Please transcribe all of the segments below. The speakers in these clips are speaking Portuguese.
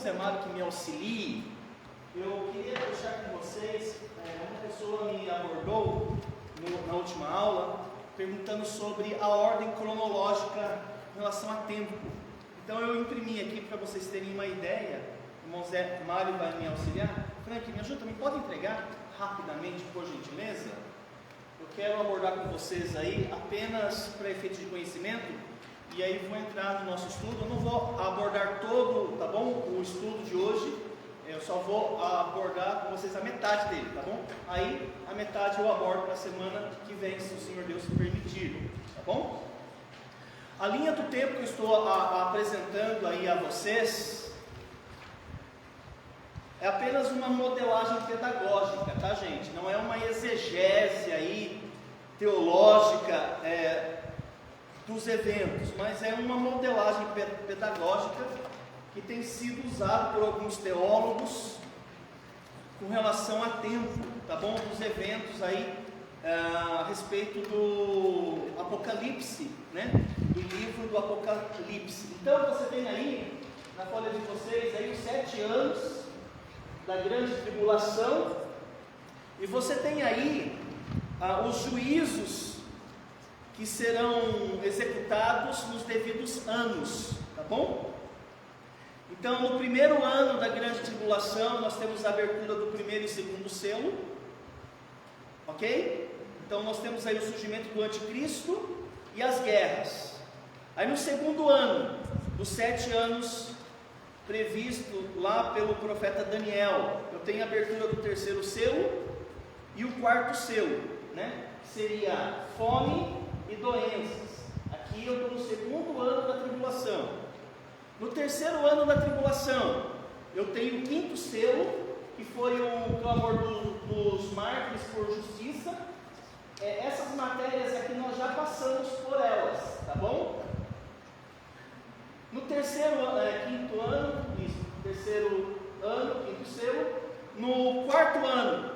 Zé Mário que me auxilie, eu queria deixar com vocês, uma pessoa me abordou na última aula, perguntando sobre a ordem cronológica em relação a tempo. Então eu imprimi aqui para vocês terem uma ideia. O irmão Zé Mário vai me auxiliar. Frank, me ajuda, me pode entregar rapidamente, por gentileza? Eu quero abordar com vocês aí apenas para efeito de conhecimento. E aí vou entrar no nosso estudo. Eu não vou abordar todo, tá bom, o estudo de hoje. Eu só vou abordar com vocês a metade dele, tá bom? Aí a metade eu abordo para a semana que vem, se o Senhor Deus permitir, tá bom? A linha do tempo que eu estou apresentando aí a vocês é apenas uma modelagem pedagógica, tá, gente? Não é uma exegese aí teológica dos eventos, mas é uma modelagem pedagógica que tem sido usada por alguns teólogos com relação a tempo, tá bom? Dos eventos aí a respeito do Apocalipse, né? Do livro do Apocalipse. Então você tem aí na folha de vocês aí os 7 anos da grande tribulação, e você tem aí os juízos que serão executados nos devidos anos, tá bom? Então, no primeiro ano da grande tribulação, nós temos a abertura do primeiro e segundo selo, ok? Então, nós temos aí o surgimento do anticristo e as guerras. Aí, no segundo ano, dos 7 anos previsto lá pelo profeta Daniel, eu tenho a abertura do terceiro selo e o quarto selo, né? Que seria fome e doenças. Aqui eu estou no segundo ano da tribulação. No terceiro ano da tribulação, eu tenho o quinto selo, que foi o clamor dos mártires por justiça. Essas matérias aqui nós já passamos por elas, tá bom? No terceiro quinto ano, isso, terceiro ano, quinto selo. No quarto ano,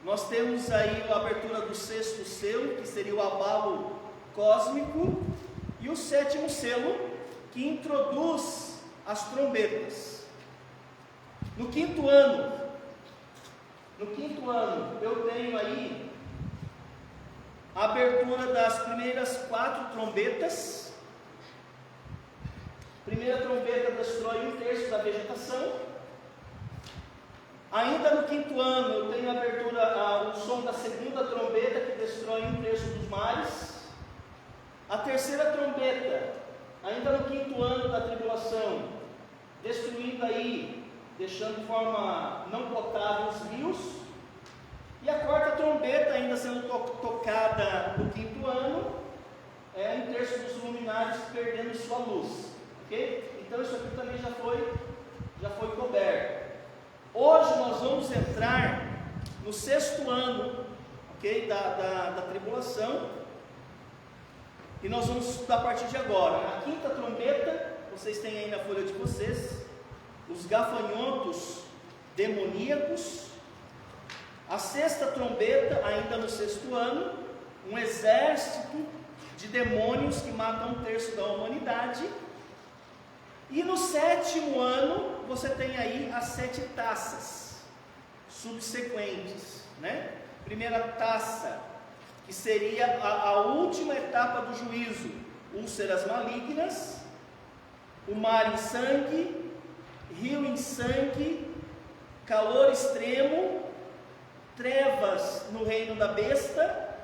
nós temos aí a abertura do sexto selo, que seria o abalo cósmico, e o sétimo selo, que introduz as trombetas. No quinto ano, eu tenho aí a abertura das primeiras 4 trombetas. A primeira trombeta destrói 1/3 da vegetação. Ainda no quinto ano, eu tenho a abertura, o som da segunda trombeta, que destrói 1/3 dos mares. A terceira trombeta, ainda no quinto ano da tribulação, destruindo aí, deixando de forma não potável os rios. E a quarta trombeta, ainda sendo tocada no quinto ano, 1/3 dos luminares perdendo sua luz, ok? Então isso aqui também já foi coberto. Hoje nós vamos entrar no 6º ano, ok, da tribulação, e nós vamos estudar a partir de agora. A quinta trombeta, vocês têm aí na folha de vocês, os gafanhotos demoníacos. A sexta trombeta, ainda no 6º ano, um exército de demônios que matam 1/3 da humanidade. E no 7º ano, você tem aí as 7 taças subsequentes, né? Primeira taça, que seria a última etapa do juízo, úlceras malignas, o mar em sangue, rio em sangue, calor extremo, trevas no reino da besta.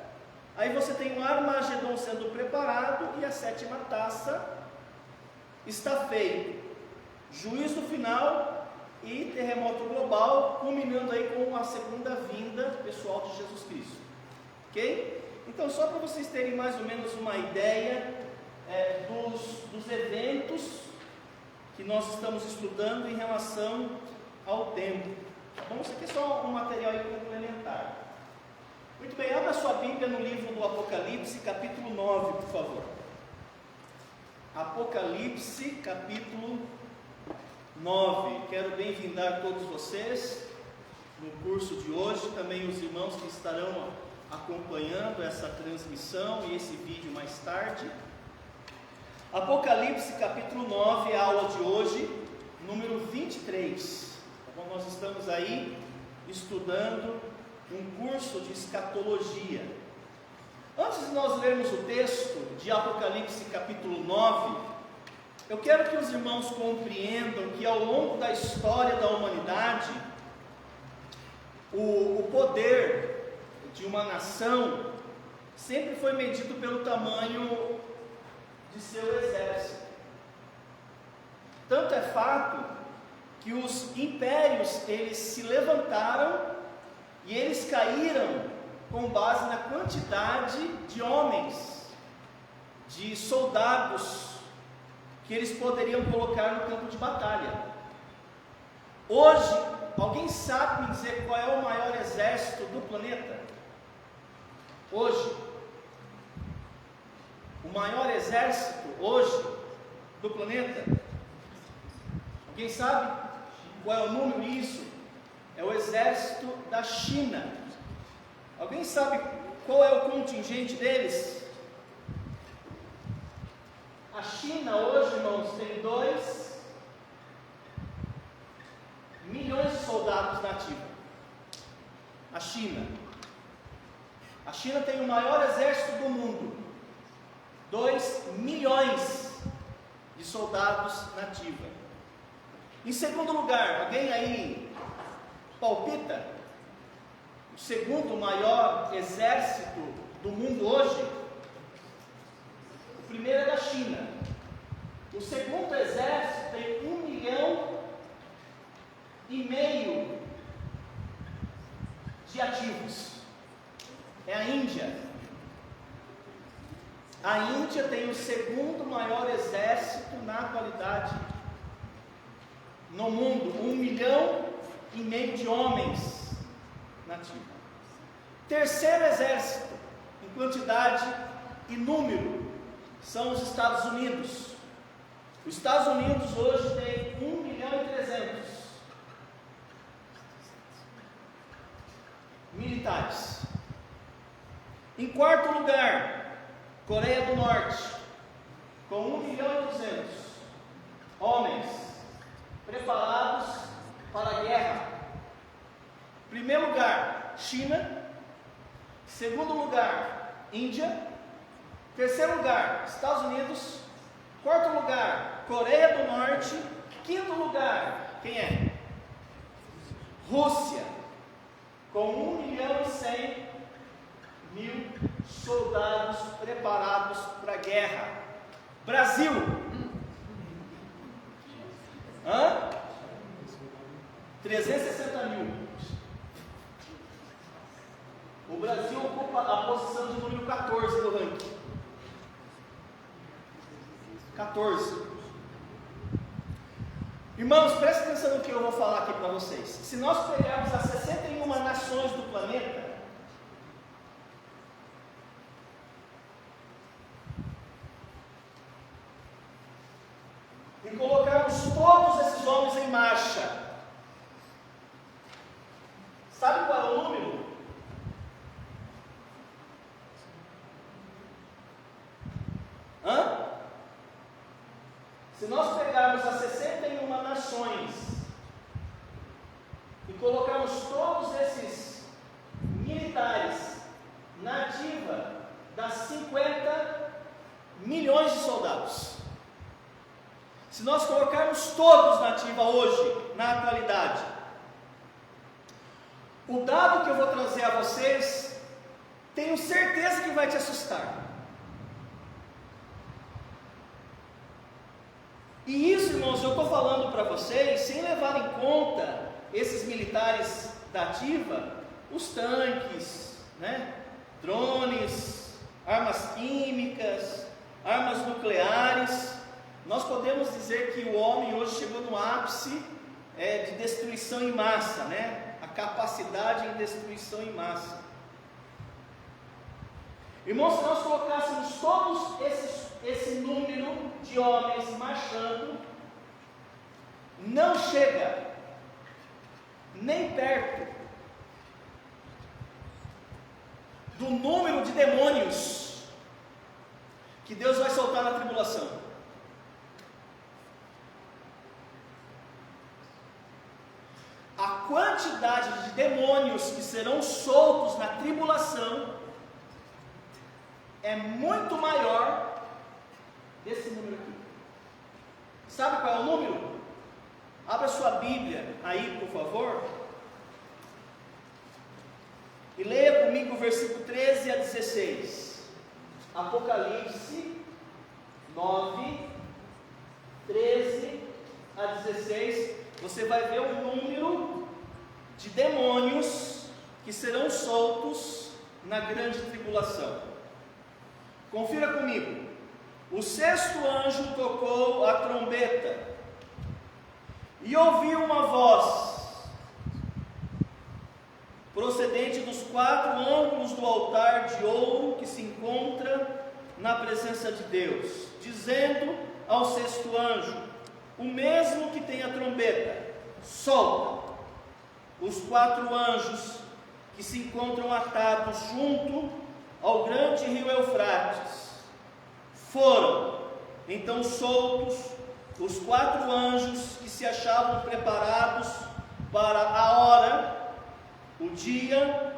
Aí você tem o Armagedon sendo preparado, e a 7ª taça está feito, juízo final e terremoto global, culminando aí com a segunda vinda pessoal de Jesus Cristo, ok? Então, só para vocês terem mais ou menos uma ideia dos eventos que nós estamos estudando em relação ao tempo, tá bom? Isso aqui é só um material complementar. Muito bem, abra sua Bíblia no livro do Apocalipse, capítulo 9, por favor. Apocalipse, capítulo 9. Quero bem-vindar todos vocês no curso de hoje, também os irmãos que estarão acompanhando essa transmissão e esse vídeo mais tarde. Apocalipse, capítulo 9, a aula de hoje, número 20. aí estudando um curso de escatologia. Antes de nós lermos o texto de Apocalipse capítulo 9, eu quero que os irmãos compreendam que ao longo da história da humanidade, o poder de uma nação sempre foi medido pelo tamanho de seu exército. Tanto é fato que os impérios, eles se levantaram e eles caíram com base na quantidade de homens, de soldados que eles poderiam colocar no campo de batalha. Hoje, alguém sabe me dizer qual é o maior exército do planeta? Hoje, o maior exército hoje do planeta, alguém sabe qual é o número disso? É o exército da China. Alguém sabe qual é o contingente deles? A China hoje, irmãos, tem 2 milhões de soldados na ativa. A China tem o maior exército do mundo, 2 milhões de soldados na ativa. Em segundo lugar, alguém aí palpita? O segundo maior exército do mundo hoje? O primeiro é da China. O segundo exército tem 1,5 milhão de ativos. É a Índia. A Índia tem o segundo maior exército na atualidade no mundo, 1,5 milhão de homens nativos. Terceiro exército, em quantidade e número, são os Estados Unidos. Os Estados Unidos hoje tem 1,3 milhão militares. Em quarto lugar, Coreia do Norte, com 1,2 milhão homens preparados para a guerra. Primeiro lugar, China. Segundo lugar, Índia. Terceiro lugar, Estados Unidos. Quarto lugar, Coreia do Norte. Quinto lugar, quem é? Rússia, com 1,1 milhão soldados preparados para a guerra. Brasil, 360 mil. O Brasil ocupa a posição de número 14 do ranking. 14. Irmãos, prestem atenção no que eu vou falar aqui para vocês. Se nós pegarmos as 61 nações do planeta, e colocarmos todos esses homens em marcha, sabe qual é o número? Se nós pegarmos as 61 nações e colocarmos todos esses militares na ativa, dá 50 milhões de soldados. Se nós colocarmos todos na ativa hoje, na atualidade, o dado que eu vou trazer a vocês, tenho certeza que vai te assustar. E isso, irmãos, eu estou falando para vocês sem levar em conta esses militares da ativa, os tanques, drones, armas químicas, armas nucleares. Nós podemos dizer que o homem hoje chegou no ápice de destruição em massa, a capacidade em destruição em massa. Irmãos, se nós colocássemos todos esse número de homens marchando, não chega nem perto do número de demônios que Deus vai soltar na tribulação. a quantidade de demônios que serão soltos na tribulação é muito maior desse número aqui. Sabe qual é o número? Abra sua Bíblia aí, por favor, e leia comigo o versículo 13 a 16. Apocalipse 9, 13 a 16. Você vai ver o número de demônios que serão soltos na grande tribulação. Confira comigo. O sexto anjo tocou a trombeta e ouviu uma voz procedente dos 4 ângulos do altar de ouro que se encontra na presença de Deus, dizendo ao sexto anjo, o mesmo que tem a trombeta, solta. Os 4 anjos que se encontram atados junto ao grande rio Eufrates foram então soltos os 4 anjos que se achavam preparados para a hora, o dia,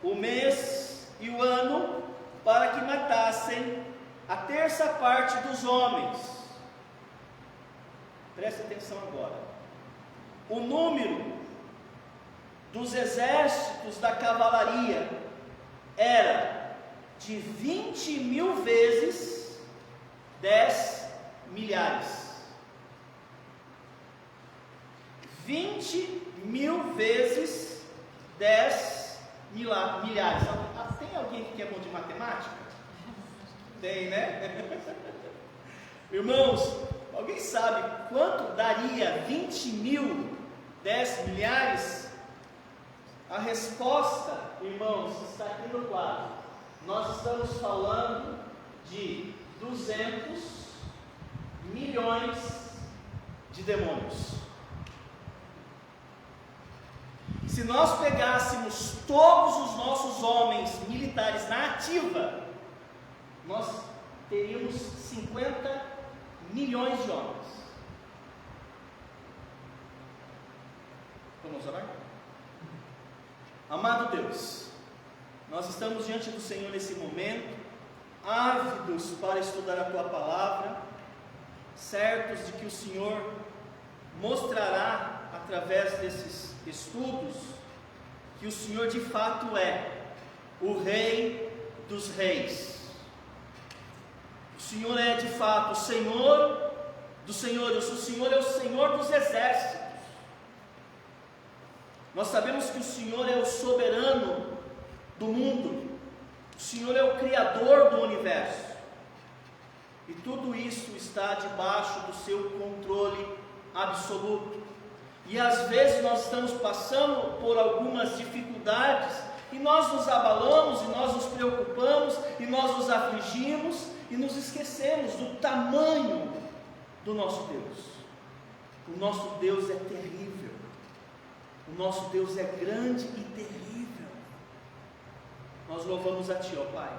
o mês e o ano, para que matassem a terça parte dos homens. Preste atenção agora. O número dos exércitos da cavalaria era de 20.000 vezes 10 milhares. 20.000 vezes 10 milhares. Tem alguém que é bom de matemática? Tem, né? Irmãos, alguém sabe quanto daria 20.000 10 milhares? A resposta, irmãos, está aqui no quadro. Nós estamos falando de 200 milhões de demônios. Se nós pegássemos todos os nossos homens militares na ativa, nós teríamos 50 milhões de homens. Vamos orar? Amado Deus, nós estamos diante do Senhor nesse momento, ávidos para estudar a Tua Palavra, certos de que o Senhor mostrará através desses estudos que o Senhor de fato é o Rei dos Reis. O Senhor é de fato o Senhor dos Senhores, o Senhor é o Senhor dos exércitos. Nós sabemos que o Senhor é o soberano do mundo, o Senhor é o Criador do universo, e tudo isso está debaixo do seu controle absoluto. E às vezes nós estamos passando por algumas dificuldades, e nós nos abalamos, e nós nos preocupamos, e nós nos afligimos, e nos esquecemos do tamanho do nosso Deus. O nosso Deus é terrível. O nosso Deus é grande e terrível. Nós louvamos a Ti, ó Pai,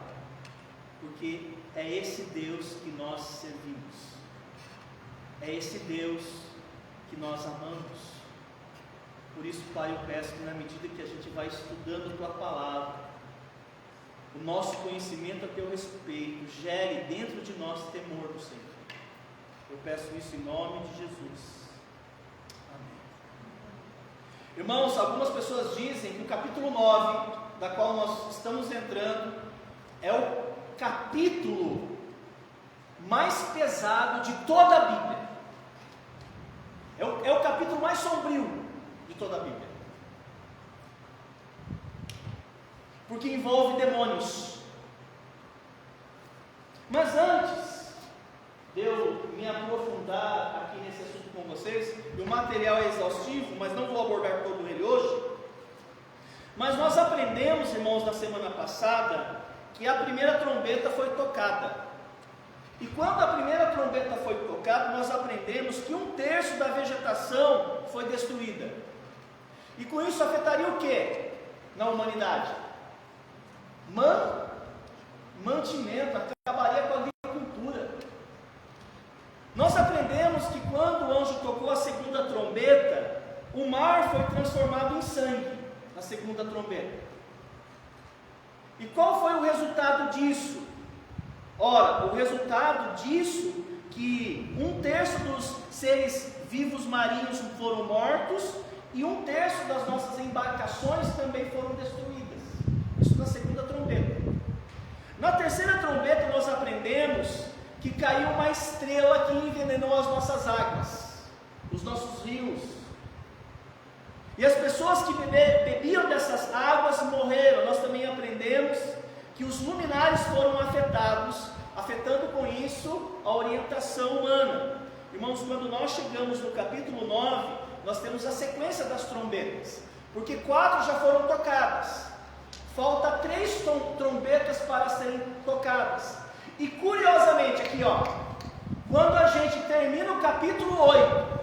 porque é esse Deus que nós servimos, é esse Deus que nós amamos. Por isso, Pai, eu peço que na medida que a gente vai estudando a Tua Palavra, o nosso conhecimento a Teu respeito gere dentro de nós temor do Senhor. Eu peço isso em nome de Jesus. Irmãos, algumas pessoas dizem que o capítulo 9, da qual nós estamos entrando, é o capítulo mais pesado de toda a Bíblia. É o capítulo mais sombrio de toda a Bíblia. Porque envolve demônios. Mas antes de eu me aprofundar aqui nesse assunto com vocês, e o material é exaustivo, mas não vou abordar todo ele hoje, mas nós aprendemos, irmãos, na semana passada, que a primeira trombeta foi tocada. E quando a primeira trombeta foi tocada, nós aprendemos que 1/3 da vegetação foi destruída. E com isso afetaria o que na humanidade? Mantimento, acabaria com a agricultura. Nós aprendemos que quando o anjo tocou a segunda trombeta, o mar foi transformado em sangue na segunda trombeta. E qual foi o resultado disso? Ora, o resultado disso, que 1/3 dos seres vivos marinhos foram mortos, e 1/3 das nossas embarcações também foram destruídas. Isso na segunda trombeta. Na terceira trombeta nós aprendemos que caiu uma estrela que envenenou as nossas águas, os nossos rios. E as pessoas que bebiam dessas águas morreram. Nós também aprendemos que os luminares foram afetados, afetando com isso a orientação humana. Irmãos, quando nós chegamos no capítulo 9, nós temos a sequência das trombetas, porque 4 já foram tocadas, falta 3 trombetas para serem tocadas. E curiosamente aqui, quando a gente termina o capítulo 8,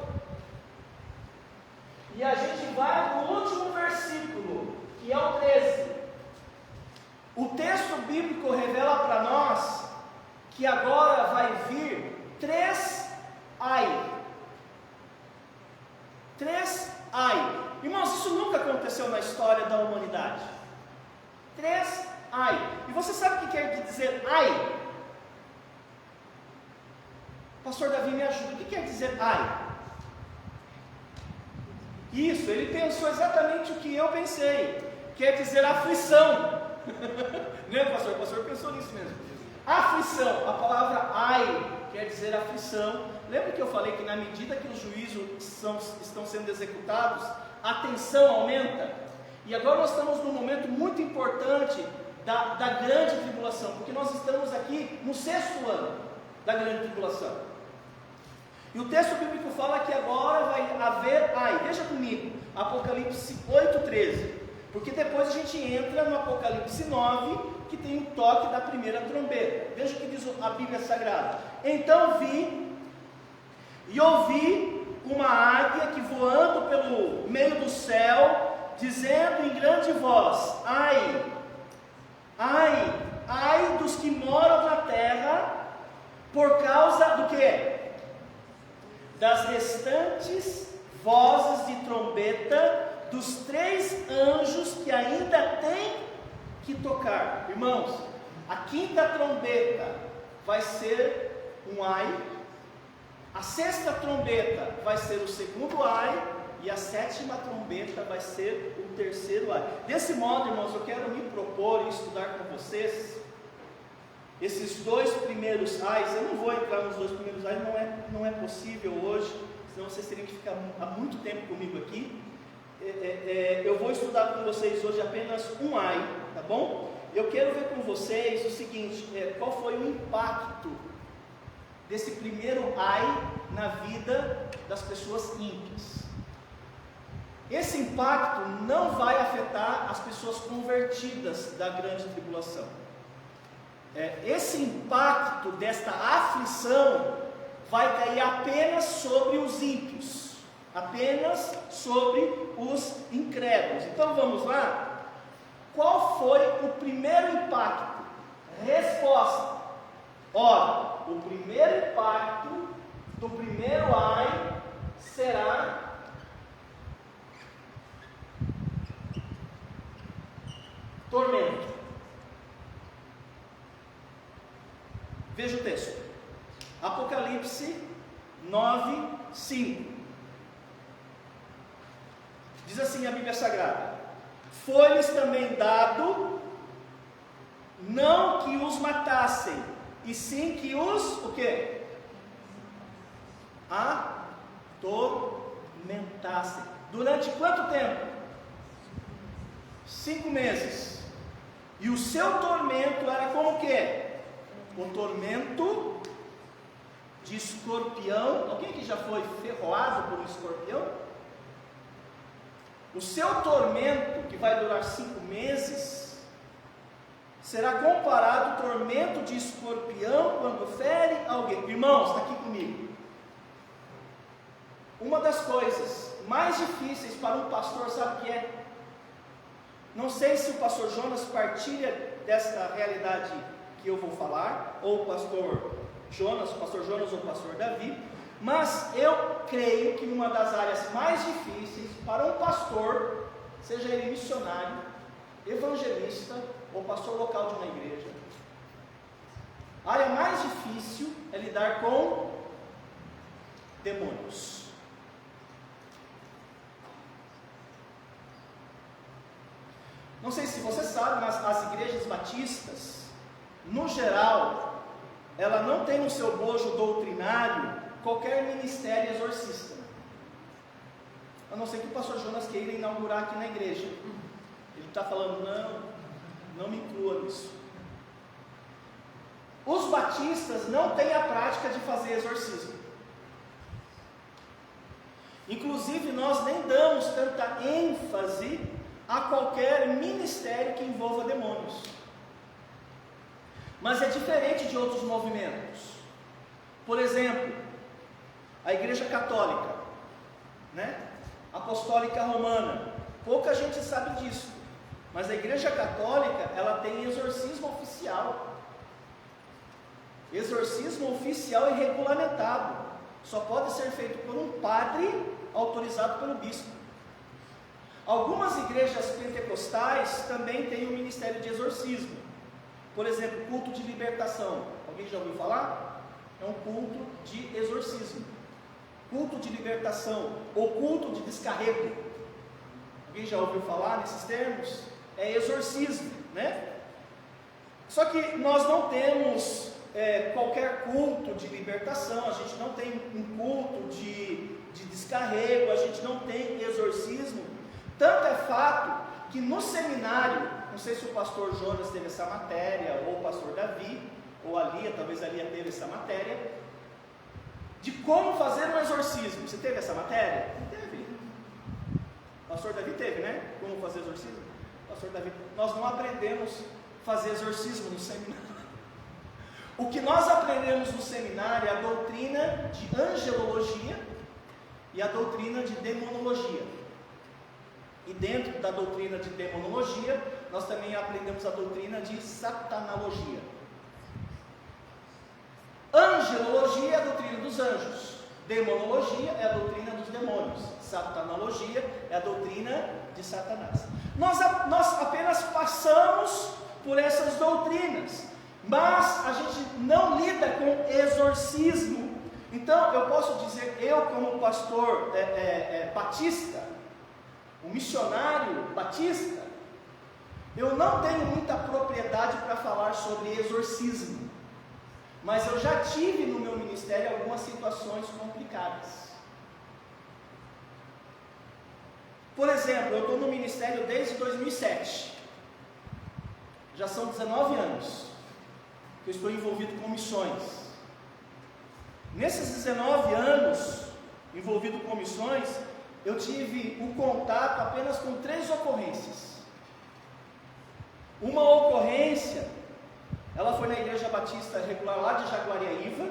e a gente vai no último versículo, que é o 13, o texto bíblico revela para nós que agora vai vir 3 ai. 3 ai. Irmãos, isso nunca aconteceu na história da humanidade. 3 ai. E você sabe o que quer dizer ai? Pastor Davi, me ajuda. O que quer dizer ai? Isso, ele pensou exatamente o que eu pensei. Quer dizer aflição. Né, pastor? O pastor pensou nisso mesmo. Aflição. A palavra ai quer dizer aflição. Lembra que eu falei que na medida que os juízos estão sendo executados, a tensão aumenta? E agora nós estamos num momento muito importante da grande tribulação, porque nós estamos aqui no 6º ano da grande tribulação. E o texto bíblico fala que agora vai haver ai. Veja comigo, Apocalipse 8:13, porque depois a gente entra no Apocalipse 9, que tem o toque da primeira trombeta. Veja o que diz a Bíblia Sagrada. Então vi e ouvi uma águia que voando pelo meio do céu, dizendo em grande voz: ai, ai, ai dos que moram na terra, por causa do que? Das restantes vozes de trombeta dos 3 anjos que ainda têm que tocar. Irmãos, a 5ª trombeta vai ser um ai, a 6ª trombeta vai ser o 2º ai, e a 7ª trombeta vai ser o 3º ai. Desse modo, irmãos, eu quero me propor e estudar com vocês esses 2 primeiros ais. Eu não vou entrar nos 2 primeiros ais, não é possível hoje, senão vocês teriam que ficar há muito tempo comigo aqui. Eu vou estudar com vocês hoje apenas um ai, tá bom? Eu quero ver com vocês o seguinte, qual foi o impacto desse primeiro ai na vida das pessoas ímpias. Esse impacto não vai afetar as pessoas convertidas da grande tribulação. Esse impacto desta aflição vai cair apenas sobre os ímpios, apenas sobre os incrédulos. Então vamos lá? Qual foi o primeiro impacto? Resposta: ora, o primeiro impacto do primeiro ai será tormento. Veja o texto, Apocalipse 9:5. Diz assim a Bíblia Sagrada: foi-lhes também dado não que os matassem, e sim que os, o quê? Atormentassem. Durante quanto tempo? 5 meses. E o seu tormento era como o quê? O tormento de escorpião. Alguém que já foi ferroado por um escorpião? O seu tormento, que vai durar 5 meses, será comparado ao tormento de escorpião quando fere alguém. Irmãos, está aqui comigo. Uma das coisas mais difíceis para um pastor, sabe o que é? Não sei se o pastor Jonas partilha dessa realidade que eu vou falar, ou o pastor Jonas ou o pastor Davi, mas eu creio que uma das áreas mais difíceis para um pastor, seja ele missionário, evangelista ou pastor local de uma igreja, a área mais difícil é lidar com demônios. Não sei se você sabe, mas as igrejas batistas, no geral, ela não tem no seu bojo doutrinário qualquer ministério exorcista. A não ser que o pastor Jonas queira inaugurar aqui na igreja. Ele está falando, não me inclua nisso. Os batistas não têm a prática de fazer exorcismo. Inclusive, nós nem damos tanta ênfase a qualquer ministério que envolva demônios. Mas é diferente de outros movimentos. Por exemplo, a Igreja Católica, Apostólica Romana. Pouca gente sabe disso. Mas a Igreja Católica, ela tem exorcismo oficial. Exorcismo oficial e regulamentado. Só pode ser feito por um padre autorizado pelo bispo. Algumas igrejas pentecostais também têm um ministério de exorcismo. Por exemplo, culto de libertação. Alguém já ouviu falar? É um culto de exorcismo. Culto de libertação ou culto de descarrego. Alguém já ouviu falar nesses termos? É exorcismo, Só que nós não temos qualquer culto de libertação, a gente não tem um culto de descarrego, a gente não tem exorcismo. Tanto é fato que no seminário, não sei se o pastor Jonas teve essa matéria, ou o pastor Davi, ou a Lia, talvez a Lia teve essa matéria, de como fazer um exorcismo. Você teve essa matéria? Não teve. O pastor Davi teve, Como fazer exorcismo? Pastor Davi, nós não aprendemos a fazer exorcismo no seminário. O que nós aprendemos no seminário é a doutrina de angelologia e a doutrina de demonologia. E dentro da doutrina de demonologia, nós também aprendemos a doutrina de satanologia. Angelologia é a doutrina dos anjos, demonologia é a doutrina dos demônios, satanologia é a doutrina de Satanás. Nós apenas passamos por essas doutrinas, mas a gente não lida com exorcismo. Então eu posso dizer, eu como pastor batista, um missionário batista, eu não tenho muita propriedade para falar sobre exorcismo, mas eu já tive no meu ministério algumas situações complicadas. Por exemplo, eu estou no ministério desde 2007, já são 19 anos que eu estou envolvido com missões. Nesses 19 anos envolvido com missões, eu tive um contato apenas com 3 ocorrências. Uma ocorrência, ela foi na Igreja Batista Regular lá de Jaguariaíva,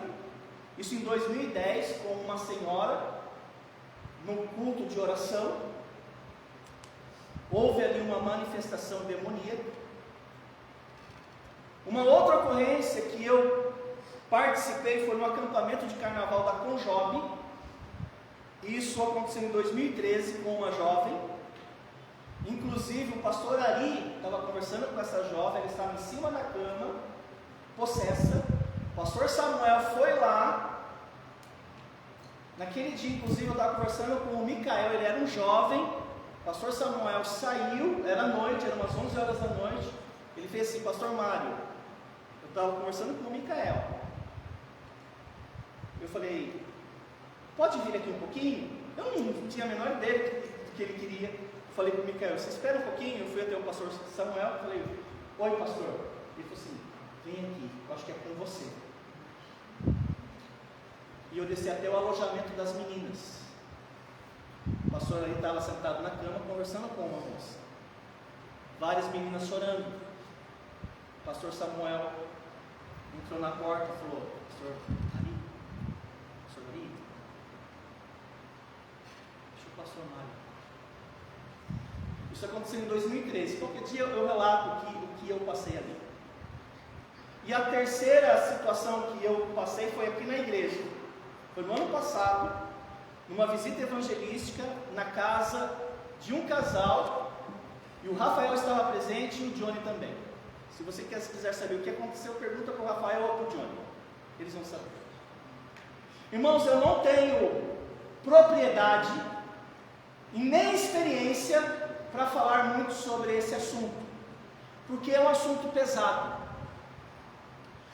isso em 2010, com uma senhora, num culto de oração. Houve ali uma manifestação demoníaca. Uma outra ocorrência que eu participei foi no acampamento de carnaval da Conjob. Isso aconteceu em 2013 com uma jovem. Inclusive o pastor Ari estava conversando com essa jovem, ela estava em cima da cama, possessa. O pastor Samuel foi lá. Naquele dia, inclusive, eu estava conversando com o Micael, ele era um jovem. O pastor Samuel saiu, era noite, era umas 11 horas da noite. Ele fez assim: pastor Mário, eu estava conversando com o Micael. Eu falei: pode vir aqui um pouquinho? Eu não tinha a menor ideia do que ele queria. Eu falei para o Micael: você espera um pouquinho? Eu fui até o pastor Samuel e falei: oi pastor. Ele falou assim: vem aqui, eu acho que é com você. E eu desci até o alojamento das meninas. O pastor ali estava sentado na cama conversando com uma moça. Várias meninas chorando. O pastor Samuel entrou na porta e falou: pastor Ari, pastor Ari, deixa o pastor Mário. Isso aconteceu em 2013. Qualquer dia eu relato o que eu passei ali. E a terceira situação que eu passei foi aqui na igreja. Foi no ano passado. numa visita evangelística na casa de um casal, e o Rafael estava presente e o Johnny também. Se você quiser saber o que aconteceu, pergunta para o Rafael ou para o Johnny, eles vão saber. Irmãos, eu não tenho propriedade e nem experiência para falar muito sobre esse assunto, porque é um assunto pesado,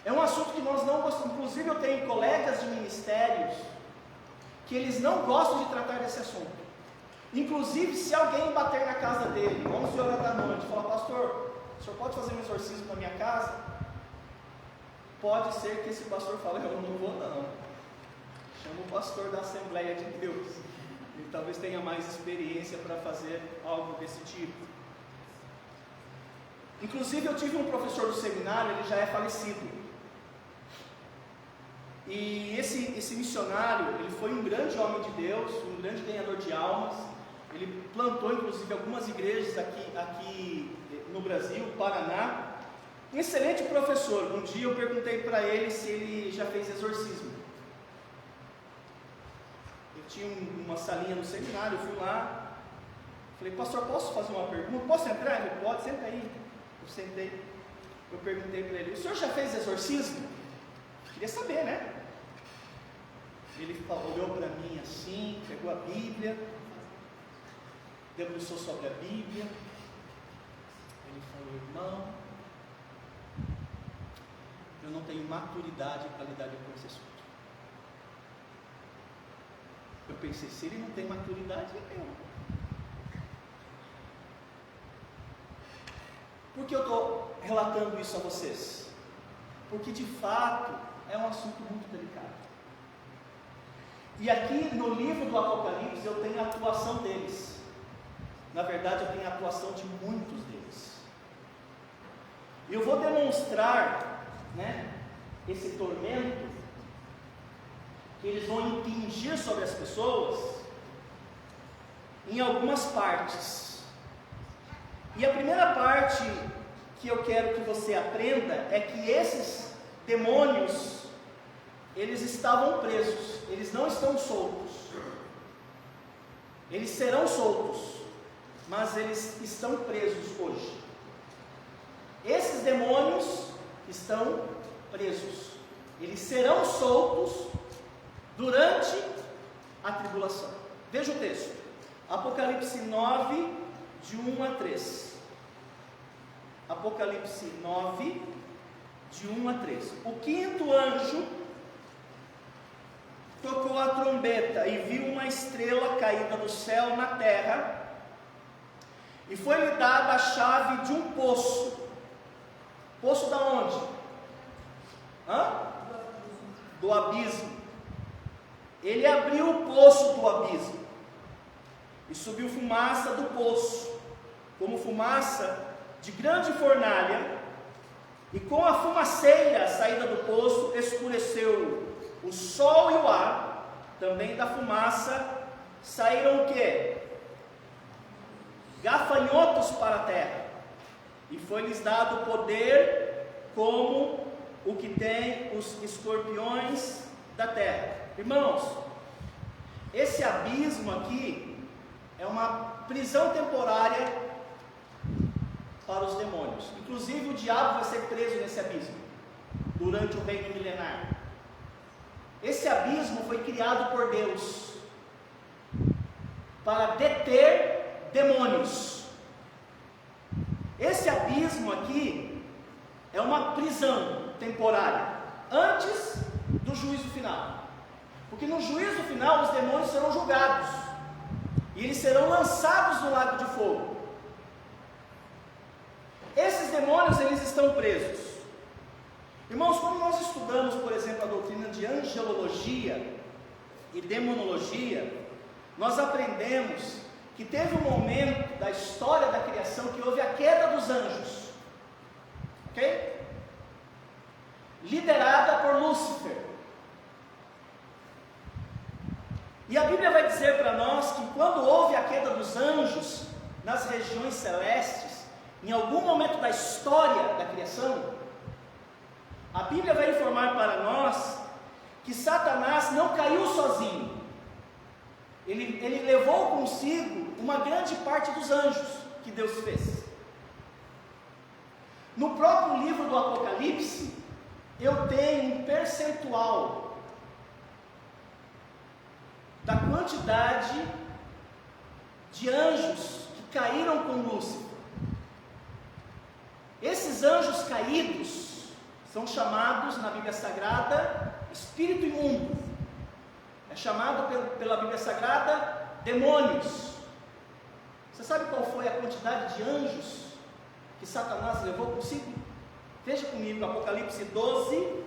é um assunto que nós não gostamos. Inclusive eu tenho colegas de ministérios que eles não gostam de tratar desse assunto. Inclusive, se alguém bater na casa dele, 11 horas da noite, e falar: pastor, o senhor pode fazer um exorcismo na minha casa? Pode ser que esse pastor fale: eu não vou não, chama o pastor da Assembleia de Deus, ele talvez tenha mais experiência para fazer algo desse tipo. Inclusive eu tive um professor do seminário, ele já é falecido, e esse missionário, ele foi um grande homem de Deus, um grande ganhador de almas. Ele plantou inclusive algumas igrejas aqui no Brasil, Paraná. Um excelente professor. Um dia eu perguntei para ele se ele já fez exorcismo. Eu tinha uma salinha no seminário, eu fui lá, falei: pastor, posso fazer uma pergunta? Posso entrar? Ele: pode, senta aí. Eu sentei, eu perguntei para ele: o senhor já fez exorcismo? Queria saber, né? Ele olhou para mim assim, pegou a Bíblia, debruçou sobre a Bíblia. Ele falou: irmão, eu não tenho maturidade para lidar com esse assunto. Eu pensei: se ele não tem maturidade, é eu. Por que eu estou relatando isso a vocês? Porque de fato é um assunto muito delicado. E aqui no livro do Apocalipse eu tenho a atuação deles. Na verdade, eu tenho a atuação de muitos deles. E eu vou demonstrar, esse tormento que eles vão impingir sobre as pessoas em algumas partes. E a primeira parte que eu quero que você aprenda é que esses demônios, eles estavam presos, eles não estão soltos. Eles serão soltos, mas eles estão presos hoje. Esses demônios estão presos. Eles serão soltos durante a tribulação. Veja o texto. Apocalipse 9, de 1 a 3. Apocalipse 9, de 1 a 3. O quinto anjo tocou a trombeta e viu uma estrela caída do céu na terra, e foi-lhe dada a chave de um poço. Poço da onde? Do abismo. Ele abriu o poço do abismo, e subiu fumaça do poço, como fumaça de grande fornalha, e com a fumaceira saída do poço escureceu o sol e o ar. Também da fumaça saíram o quê? Gafanhotos para a terra, e foi-lhes dado poder como o que tem os escorpiões da terra. Irmãos, esse abismo aqui é uma prisão temporária para os demônios. Inclusive o diabo vai ser preso nesse abismo durante o reino milenar. Esse abismo foi criado por Deus para deter demônios. Esse abismo aqui é uma prisão temporária antes do juízo final, porque no juízo final os demônios serão julgados e eles serão lançados no lago de fogo. Esses demônios, eles estão presos. Irmãos, quando nós estudamos, por exemplo, a doutrina de angelologia e demonologia, nós aprendemos que teve um momento da história da criação que houve a queda dos anjos, ok? Liderada por Lúcifer. E a Bíblia vai dizer para nós que quando houve a queda dos anjos nas regiões celestes, em algum momento da história da criação, a Bíblia vai informar para nós que Satanás não caiu sozinho. Ele levou consigo uma grande parte dos anjos que Deus fez. No próprio livro do Apocalipse, eu tenho um percentual da quantidade de anjos que caíram com Lúcifer. Esses anjos caídos são chamados na Bíblia Sagrada espírito imundo. É chamado pela Bíblia Sagrada demônios. Você sabe qual foi a quantidade de anjos que Satanás levou consigo? Veja comigo, Apocalipse 12,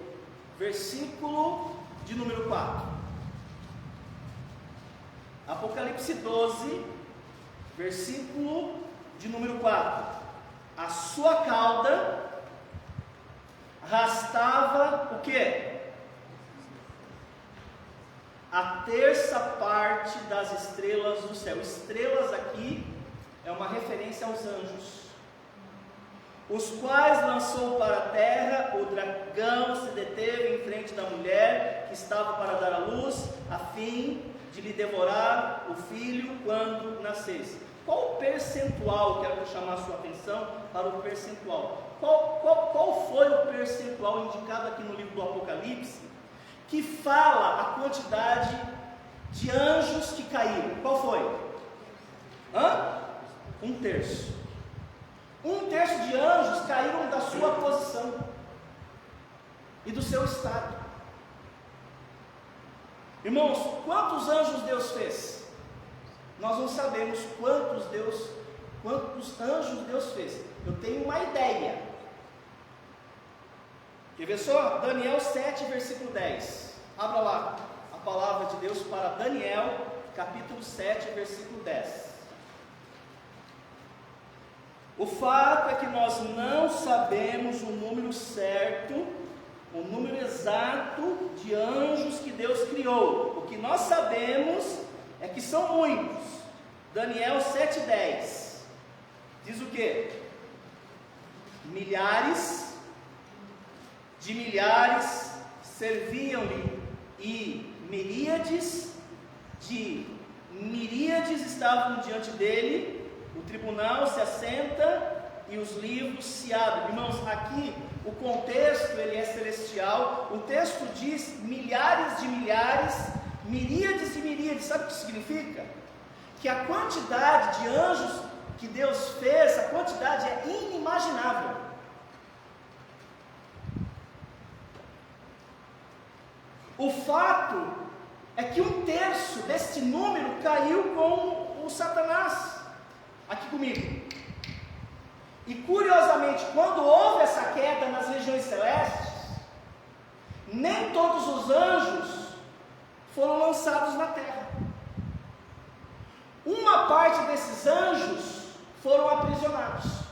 versículo de número 4. Apocalipse 12, versículo de número 4. A sua cauda arrastava o quê? A terça parte das estrelas do céu. Estrelas aqui é uma referência aos anjos, os quais lançou para a terra. O dragão se deteve em frente da mulher que estava para dar à luz, a fim de lhe devorar o filho quando nascesse. Qual o percentual? Quero chamar a sua atenção para o percentual. Qual foi o percentual indicado aqui no livro do Apocalipse que fala a quantidade de anjos que caíram? Qual foi? 1/3. 1/3 de anjos caíram da sua posição e do seu estado. Irmãos, quantos anjos Deus fez? Nós não sabemos quantos anjos Deus fez. Eu tenho uma ideia. Quer ver só? Daniel 7, versículo 10. Abra lá a palavra de Deus para Daniel, capítulo 7, versículo 10. O fato é que nós não sabemos o número certo, o número exato de anjos que Deus criou. O que nós sabemos é que são muitos. Daniel 7,10 diz o que? Milhares de milhares serviam-lhe, e miríades de miríades estavam diante dele. O tribunal se assenta e os livros se abrem. Irmãos, aqui o contexto ele é celestial. O texto diz milhares de milhares, miríades de miríades. Sabe o que significa? Que a quantidade de anjos que Deus fez, a quantidade é inimaginável. O fato é que 1/3 deste número caiu com o Satanás. Aqui comigo. E curiosamente, quando houve essa queda nas regiões celestes, nem todos os anjos foram lançados na terra. Uma parte desses anjos foram aprisionados.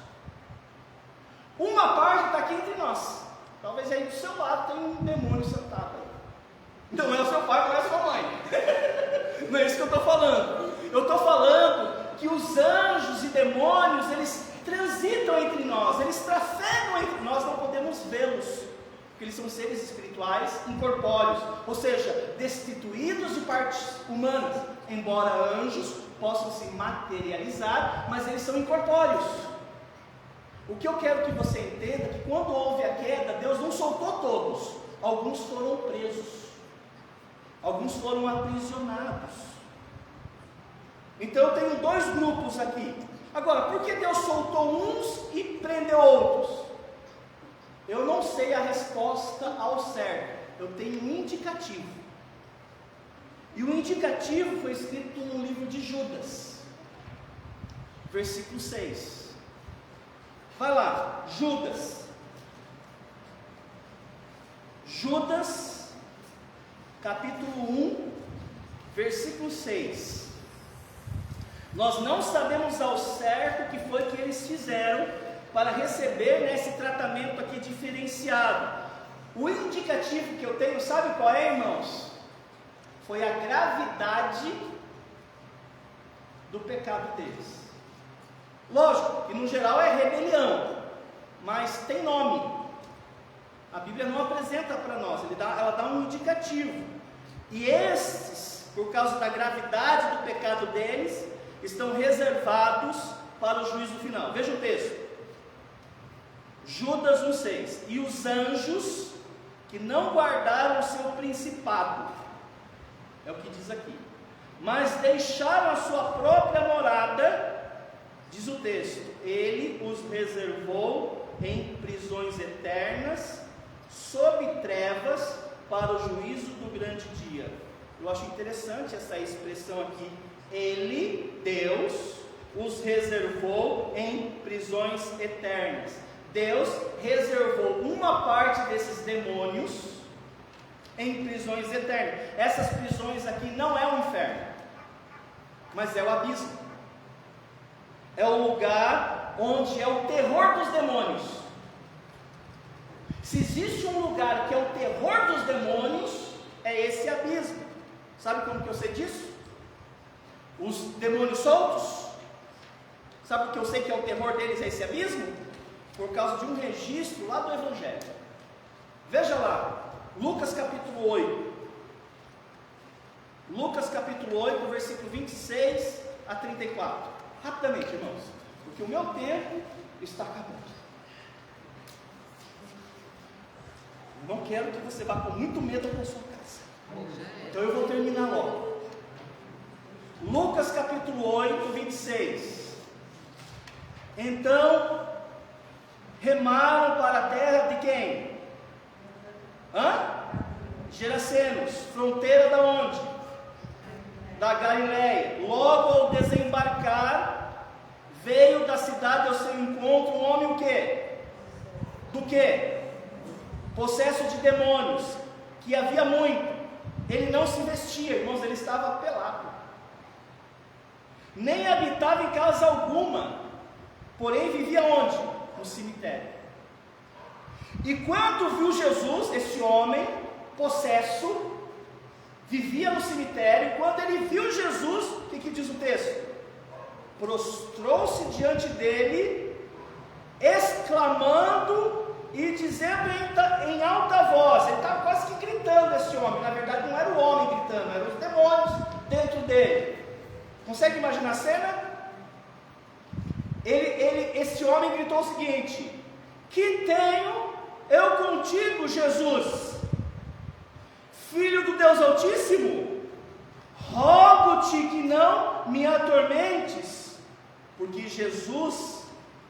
Uma parte está aqui entre nós. Talvez aí do seu lado tem um demônio sentado aí. Não é o seu pai, não é a sua mãe. Não é isso que eu estou falando. Eu estou falando que os anjos e demônios, eles transitam entre nós, eles trafegam entre nós, não podemos vê-los, porque eles são seres espirituais incorpóreos, ou seja, destituídos de partes humanas, embora anjos possam se materializar, mas eles são incorpóreos. O que eu quero que você entenda é que quando houve a queda, Deus não soltou todos, alguns foram presos, alguns foram aprisionados. Então eu tenho dois grupos aqui. Agora, por que Deus soltou uns e prendeu outros? Eu não sei a resposta ao certo. Eu tenho um indicativo. E o indicativo foi escrito no livro de Judas, versículo 6. Vai lá, Judas. Judas, capítulo 1, versículo 6. Nós não sabemos ao certo o que foi que eles fizeram para receber esse tratamento aqui diferenciado. O indicativo que eu tenho, sabe qual é, irmãos? Foi a gravidade do pecado deles. Lógico que no geral é rebelião, mas tem nome. A Bíblia não apresenta para nós, ela dá um indicativo. E esses por causa da gravidade do pecado deles, estão reservados para o juízo final. Veja o texto. Judas 1,6. E os anjos que não guardaram o seu principado, é o que diz aqui, mas deixaram a sua própria morada, diz o texto, ele os reservou em prisões eternas, sob trevas, para o juízo do grande dia. Eu acho interessante essa expressão aqui. Ele, Deus, os reservou em prisões eternas. Deus reservou uma parte desses demônios em prisões eternas. Essas prisões aqui não é o inferno, mas é o abismo. É o lugar onde é o terror dos demônios. Se existe um lugar que é o terror dos demônios, é esse abismo. Sabe como que eu sei disso? Os demônios soltos. Sabe o que eu sei que é o terror deles, é esse abismo? Por causa de um registro lá do Evangelho. Veja lá, Lucas capítulo 8. Lucas capítulo 8, versículo 26 a 34. Rapidamente, irmãos, porque o meu tempo está acabando. Eu não quero que você vá com muito medo para a sua casa. Então eu vou terminar logo. Lucas capítulo 8, 26. Então remaram para a terra de quem? Gerasenos, fronteira da onde? Da Galileia. Logo ao desembarcar, veio da cidade ao seu encontro um homem o quê? Do quê? Possesso de demônios, que havia muito. Ele não se vestia, irmãos, ele estava pelado. Nem habitava em casa alguma, porém vivia onde? No cemitério. E quando viu Jesus, esse homem possesso, vivia no cemitério, e quando ele viu Jesus, o que diz o texto? Prostrou-se diante dele, exclamando e dizendo em alta voz. Ele estava quase que gritando, esse homem. Na verdade não era o homem gritando, eram os demônios dentro dele. Consegue imaginar a cena? Esse homem gritou o seguinte: que tenho eu contigo, Jesus, Filho do Deus Altíssimo? Rogo-te que não me atormentes. Porque Jesus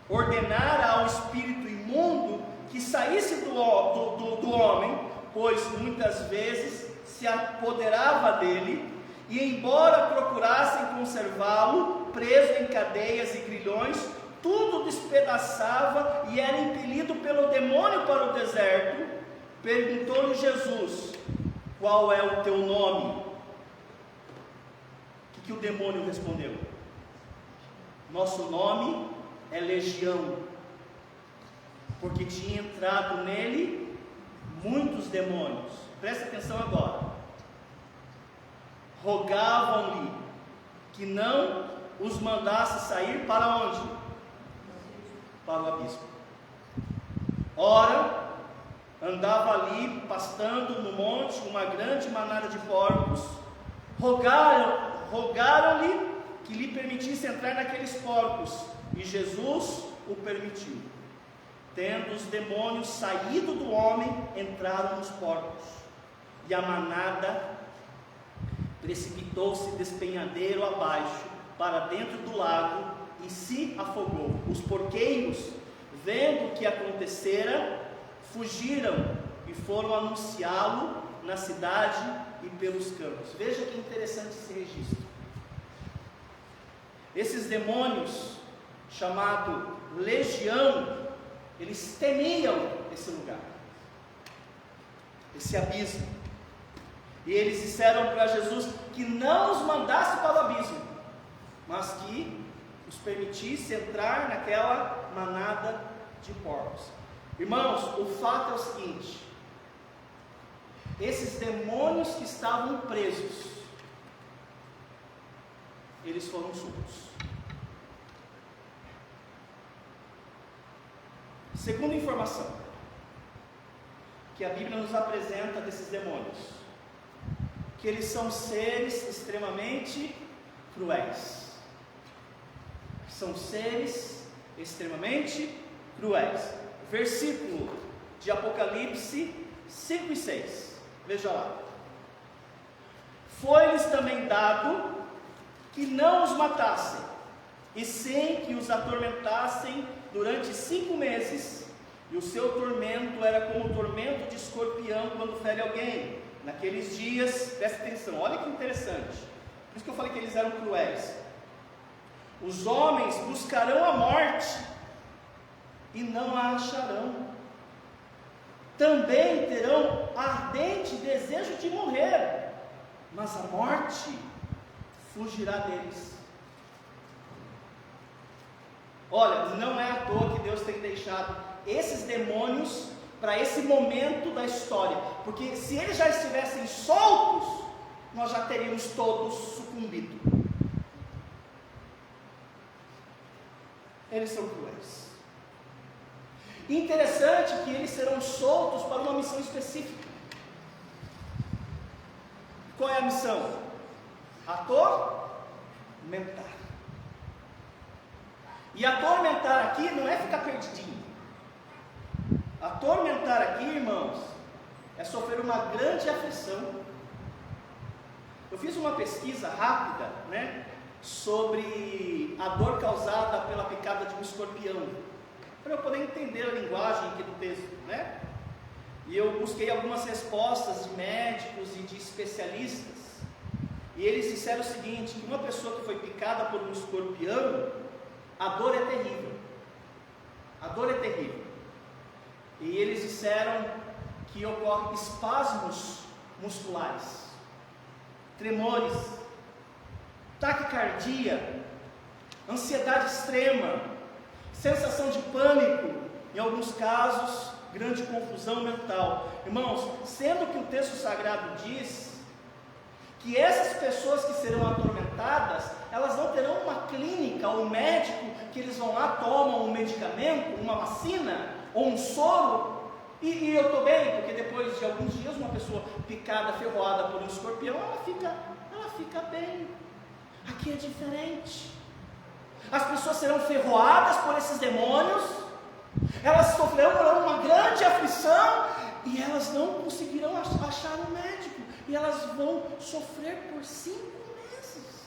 ordenara ao espírito imundo que saísse do homem, pois muitas vezes se apoderava dele, e embora procurassem conservá-lo preso em cadeias e grilhões, tudo despedaçava e era impelido pelo demônio para o deserto. Perguntou-lhe Jesus: qual é o teu nome? O que o demônio respondeu? Nosso nome é Legião, porque tinha entrado nele muitos demônios. Presta atenção agora. Rogavam-lhe que não os mandasse sair para onde? Para o abismo. Ora, andava ali pastando no monte uma grande manada de porcos. Rogaram-lhe que lhe permitisse entrar naqueles porcos, e Jesus o permitiu. Tendo os demônios saído do homem, entraram nos porcos, e a manada precipitou-se despenhadeiro abaixo, para dentro do lago, e se afogou. Os porqueiros, vendo o que acontecera, fugiram e foram anunciá-lo na cidade e pelos campos. Veja que interessante esse registro. Esses demônios, chamado Legião, eles temiam esse lugar, esse abismo. E eles disseram para Jesus que não os mandasse para o abismo, mas que os permitisse entrar naquela manada de porcos. Irmãos, o fato é o seguinte: esses demônios que estavam presos, eles foram soltos. Segunda informação que a Bíblia nos apresenta desses demônios, que eles são seres extremamente cruéis. São seres extremamente cruéis. Versículo de Apocalipse 5 e 6. Veja lá. Foi-lhes também dado que não os matassem, e sim que os atormentassem durante 5 meses, e o seu tormento era como o tormento de escorpião quando fere alguém. Naqueles dias, presta atenção, olha que interessante, por isso que eu falei que eles eram cruéis. Os homens buscarão a morte e não a acharão. Também terão ardente desejo de morrer, mas a morte fugirá deles. Olha, não é à toa que Deus tem deixado esses demônios para esse momento da história, porque se eles já estivessem soltos, nós já teríamos todos sucumbido. Eles são cruéis. Interessante que eles serão soltos para uma missão específica. Qual é a missão? Atormentar. E atormentar aqui não é ficar perdidinho. Atormentar aqui, irmãos, é sofrer uma grande aflição. Eu fiz uma pesquisa rápida, sobre a dor causada pela picada de um escorpião, para eu poder entender a linguagem aqui do texto, E eu busquei algumas respostas de médicos e de especialistas, e eles disseram o seguinte, que uma pessoa que foi picada por um escorpião, a dor é terrível. A dor é terrível. E eles disseram que ocorrem espasmos musculares, tremores, taquicardia, ansiedade extrema, sensação de pânico, em alguns casos, grande confusão mental. Irmãos, sendo que o texto sagrado diz que essas pessoas que serão atormentadas, elas não terão uma clínica ou um médico que eles vão lá, tomam um medicamento, uma vacina ou um soro, e eu estou bem, porque depois de alguns dias uma pessoa picada, ferroada por um escorpião, ela fica bem. Aqui é diferente. As pessoas serão ferroadas por esses demônios, elas sofrerão uma grande aflição, e elas não conseguirão achar um médico, e elas vão sofrer por 5 meses.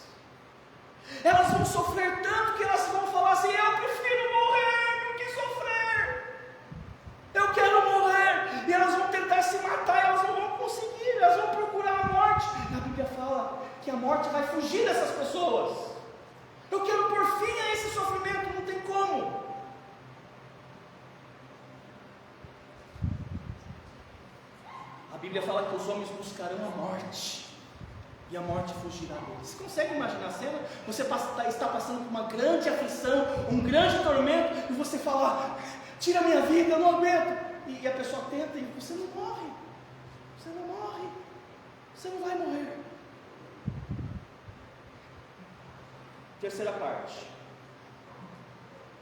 Elas vão sofrer tanto que elas vão falar assim: eu prefiro morrer do que sofrer, eu quero morrer. E elas vão tentar se matar, e elas não vão conseguir, elas vão procurar a morte. E a Bíblia fala que a morte vai fugir dessas pessoas. Eu quero pôr fim a esse sofrimento, não tem como. A Bíblia fala que os homens buscarão a morte, e a morte fugirá deles. Você consegue imaginar a cena? Você está passando por uma grande aflição, um grande tormento, e você fala: tira a minha vida, eu não aguento. E a pessoa tenta, e você não morre. Você não morre. Você não vai morrer. Terceira parte.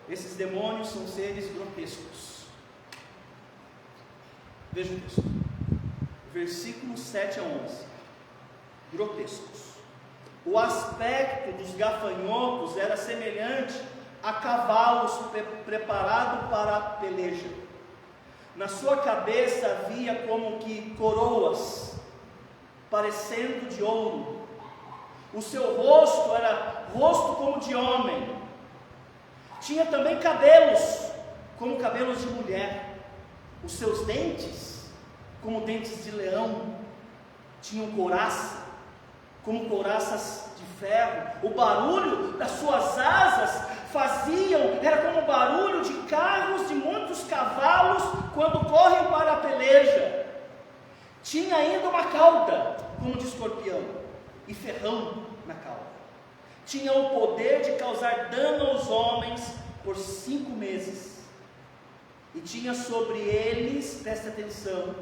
Esses demônios são seres grotescos. Veja o texto. Versículos 7 a 11. Grotescos. O aspecto dos gafanhotos era semelhante a cavalos preparados para a peleja. Na sua cabeça havia como que coroas, parecendo de ouro. O seu rosto era rosto como de homem. Tinha também cabelos, como cabelos de mulher. Os seus dentes, como dentes de leão. Tinham couraça, como couraças de ferro. O barulho das suas asas era como o barulho de carros de muitos cavalos quando correm para a peleja. Tinha ainda uma cauda, como de escorpião, e ferrão na cauda. Tinha o poder de causar dano aos homens por 5 meses. E tinha sobre eles, presta atenção,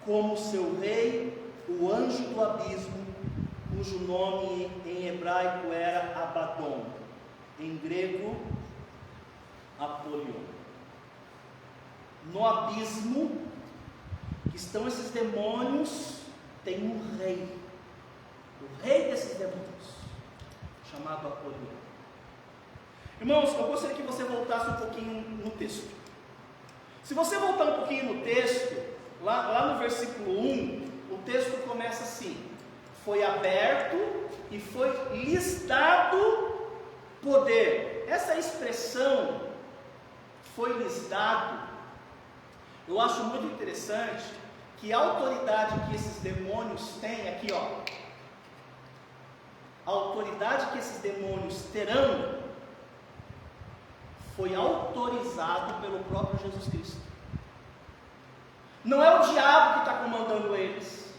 como seu rei, o anjo do abismo, cujo nome em hebraico era Abaddon, em grego Apolion. No abismo estão esses demônios tem um rei, o rei desses demônios, chamado Apolion. Irmãos, eu gostaria que você voltasse um pouquinho no texto. Se você voltar um pouquinho no texto, lá no versículo 1, o texto começa assim: foi aberto e foi listado poder. Essa expressão, foi listado, eu acho muito interessante que a autoridade que esses demônios têm, aqui ó, a autoridade que esses demônios terão, foi autorizado pelo próprio Jesus Cristo. Não é o diabo que está comandando eles,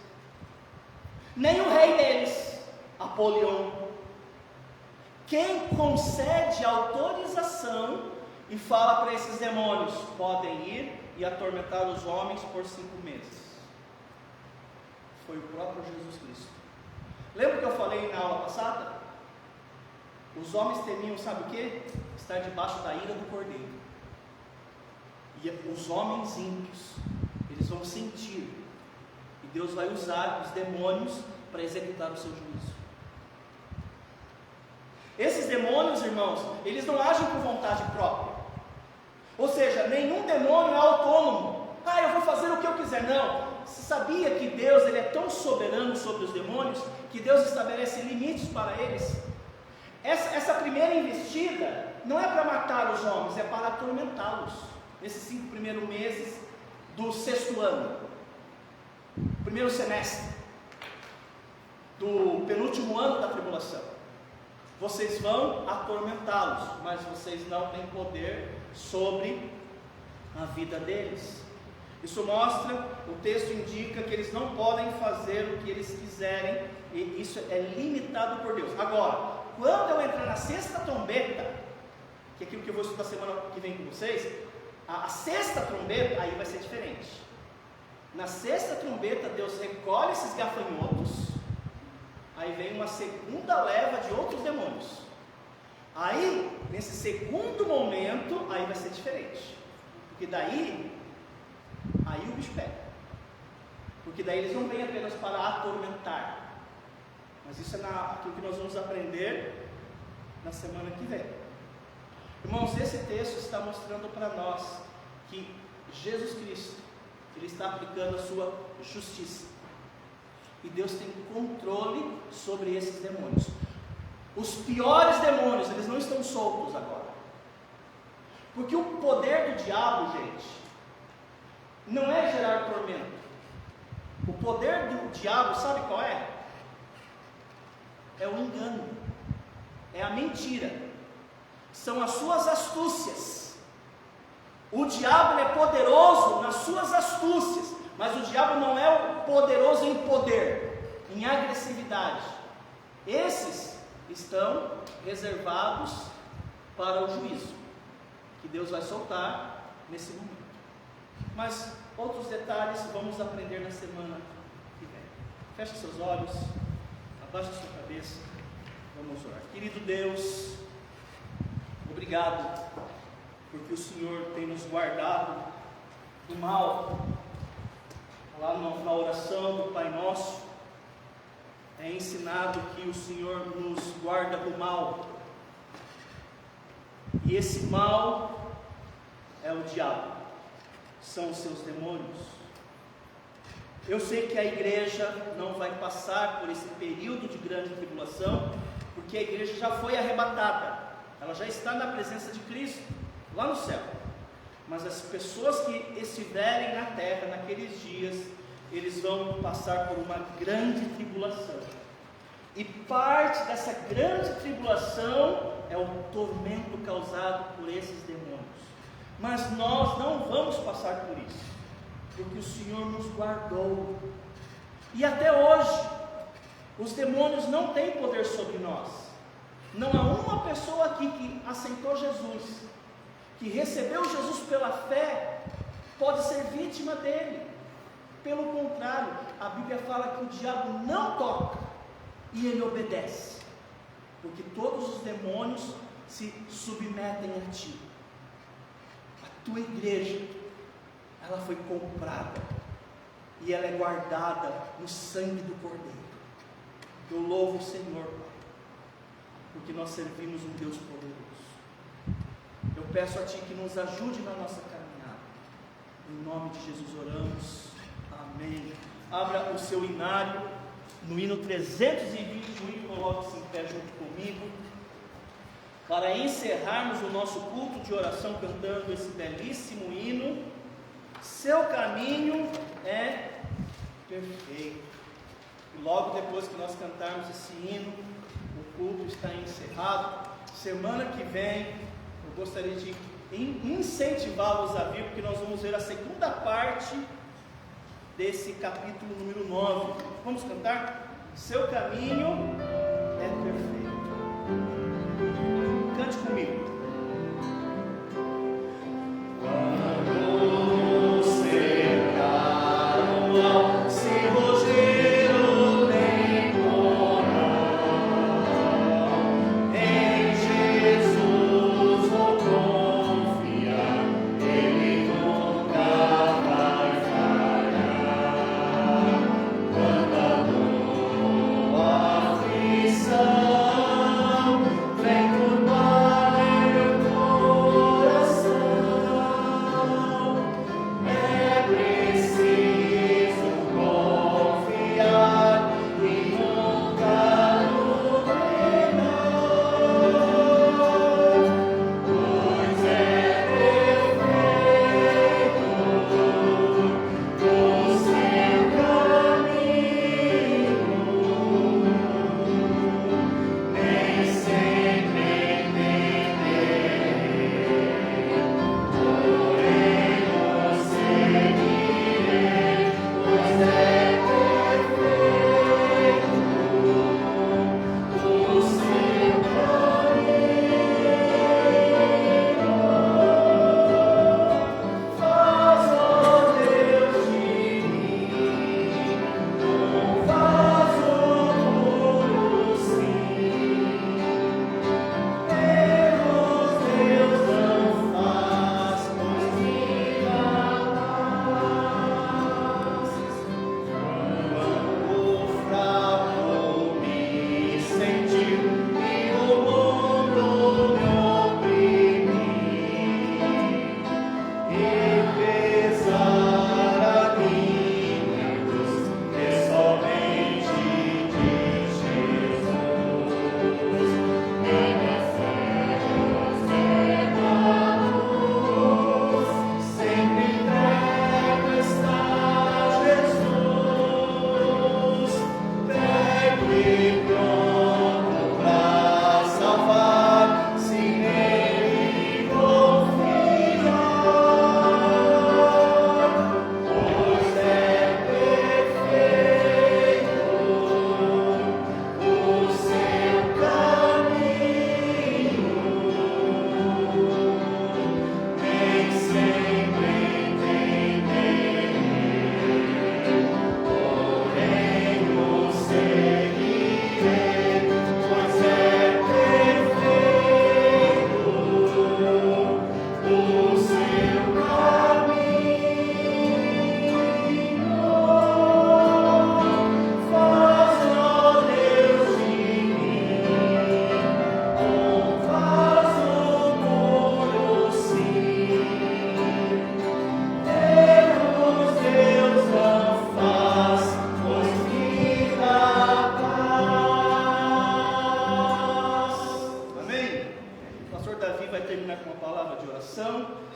nem o rei deles, Apolion. Quem concede autorização e fala para esses demônios: podem ir e atormentar os homens por 5 meses, foi o próprio Jesus Cristo. Lembra que eu falei na aula passada? Os homens temiam, sabe o que? Estar debaixo da ira do Cordeiro. E os homens ímpios, eles vão sentir, e Deus vai usar os demônios para executar o seu juízo. Esses demônios, irmãos, eles não agem por vontade própria. Ou seja, nenhum demônio é autônomo. Eu vou fazer o que eu quiser. Não. Você sabia que Deus, ele é tão soberano sobre os demônios, que Deus estabelece limites para eles? Essa primeira investida não é para matar os homens, é para atormentá-los. Nesses 5 primeiros meses do 6º ano, primeiro semestre, do penúltimo ano da tribulação. Vocês vão atormentá-los, mas vocês não têm poder sobre a vida deles. Isso mostra, o texto indica que eles não podem fazer o que eles quiserem, e isso é limitado por Deus. Agora, quando eu entrar na 6ª trombeta, que é aquilo que eu vou estudar semana que vem com vocês, a 6ª trombeta, aí vai ser diferente. Na 6ª trombeta, Deus recolhe esses gafanhotos, aí vem uma segunda leva de outros demônios. Aí, nesse segundo momento, aí vai ser diferente. Porque daí o bicho pega. Porque daí eles não vêm apenas para atormentar. Mas isso é aquilo que nós vamos aprender na semana que vem. Irmãos, esse texto está mostrando para nós que Jesus Cristo, ele está aplicando a sua justiça. E Deus tem controle sobre esses demônios. Os piores demônios, eles não estão soltos agora. Porque o poder do diabo, gente, não é gerar tormento. O poder do diabo, sabe qual é? É o engano, é a mentira, são as suas astúcias. O diabo é poderoso nas suas astúcias, mas o diabo não é o poderoso em poder, em agressividade. Esses estão reservados para o juízo, que Deus vai soltar nesse momento. Mas outros detalhes vamos aprender na semana que vem. Feche seus olhos, abaixe sua cabeça, vamos orar. Querido Deus, obrigado, porque o Senhor tem nos guardado do mal. Lá na oração do Pai Nosso, é ensinado que o Senhor nos guarda do mal, e esse mal é o diabo, são os seus demônios. Eu sei que a igreja não vai passar por esse período de grande tribulação, porque a igreja já foi arrebatada, ela já está na presença de Cristo, lá no céu. Mas as pessoas que estiverem na terra naqueles dias, eles vão passar por uma grande tribulação. E parte dessa grande tribulação é o tormento causado por esses demônios. Mas nós não vamos passar por isso, porque o Senhor nos guardou. E até hoje, os demônios não têm poder sobre nós. Não há uma pessoa aqui que aceitou Jesus, que recebeu Jesus pela fé, pode ser vítima dele. Pelo contrário, a Bíblia fala que o diabo não toca e ele obedece, porque todos os demônios se submetem a ti. A tua igreja, ela foi comprada e ela é guardada no sangue do Cordeiro. Eu louvo o Senhor, Pai, porque nós servimos um Deus poderoso. Eu peço a Ti que nos ajude na nossa caminhada. Em nome de Jesus oramos. Amém. Abra o seu inário no hino 321 e coloque-se em pé junto comigo, para encerrarmos o nosso culto de oração cantando esse belíssimo hino. Seu caminho é perfeito. E logo depois que nós cantarmos esse hino, o culto está encerrado. Semana que vem eu gostaria de incentivá-los a vir, porque nós vamos ver a segunda parte desse capítulo número 9. Vamos cantar? Seu caminho é perfeito. Cante comigo.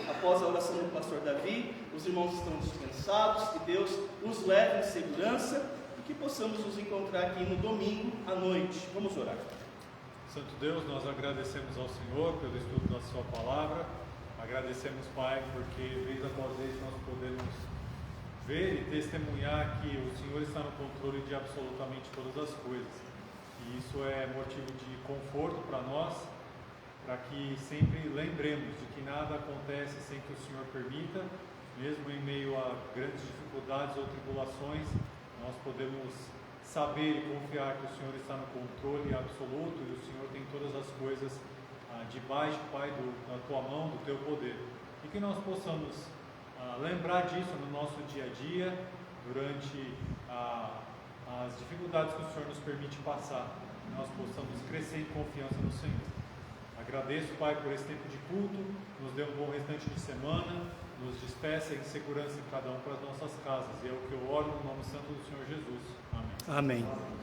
Após a oração do pastor Davi, os irmãos estão dispensados, que Deus os leve em segurança e que possamos nos encontrar aqui no domingo à noite. Vamos orar. Santo Deus, nós agradecemos ao Senhor pelo estudo da sua palavra. Agradecemos, Pai, porque vez após vez nós podemos ver e testemunhar que o Senhor está no controle de absolutamente todas as coisas. E isso é motivo de conforto para nós, para que sempre lembremos de que nada acontece sem que o Senhor permita, mesmo em meio a grandes dificuldades ou tribulações, nós podemos saber e confiar que o Senhor está no controle absoluto e o Senhor tem todas as coisas debaixo, Pai, da Tua mão, do Teu poder. E que nós possamos lembrar disso no nosso dia a dia durante as dificuldades que o Senhor nos permite passar, que nós possamos crescer em confiança no Senhor. Agradeço, Pai, por esse tempo de culto, nos dê um bom restante de semana, nos despeça em segurança em cada um para as nossas casas. E é o que eu oro no nome santo do Senhor Jesus. Amém. Amém.